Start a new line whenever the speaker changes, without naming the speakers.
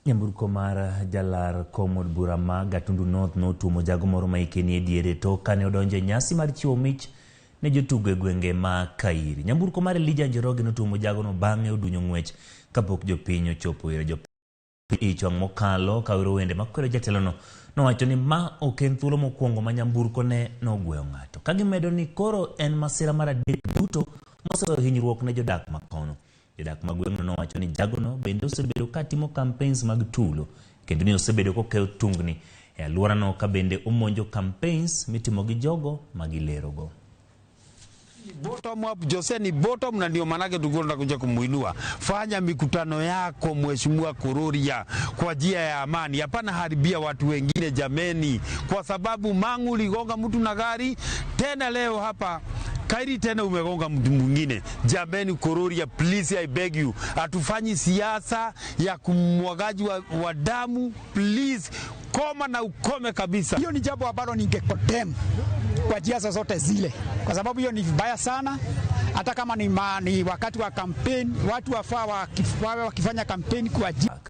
Nyamburko mar jalar komod bura ma Gatundu North notumo jago moro ma ikenie diere to kane odonje nyasi mar chiwo mich ne jotugo e gwenge ma Kairi. Nyamburko mar Elijah Njoroge notumo jago no bang'e odunyo ng'wech kapok jopiny ochopo ire. Jopiny ichwang' mokalo kawero wende makwero jatelo no nowacho ni ma ok en thuolo mokwongo ma nyamburko ne nogweyo ng'ato. Ka gimedo ni koro en masira mar adek duto moseweyo hinyruok ne jodak makono. Jodak magweng'no nowacho ni jagono bende osebedo katimo campaigns mag tulo kendo ni osebedo kokeyo tungni e alworano ka bende omonjo campaigns mitimo gi jogo magilerogo.
Bottom up, Jose ni bottom, na ndio manake tukuona kuja kumuinua. Fanya mikutano yako Mheshimiwa Kururia kwa njia ya amani. Hapana haribia watu wengine jameni, kwa sababu Mang'u uligonga mtu na gari, tena leo hapa Kairi tena umegonga mtu mwingine. Jameni Kururia, please I beg you, hatufanyi siasa ya kumwagaji wa damu, please koma na ukome kabisa.
Hiyo ni jambo ambalo ningekondem kwa njia zozote zile, kwa sababu hiyo ni vibaya sana. Hata kama ni wakati wa campaign, watu wafaa wakifanya campaign kwa njia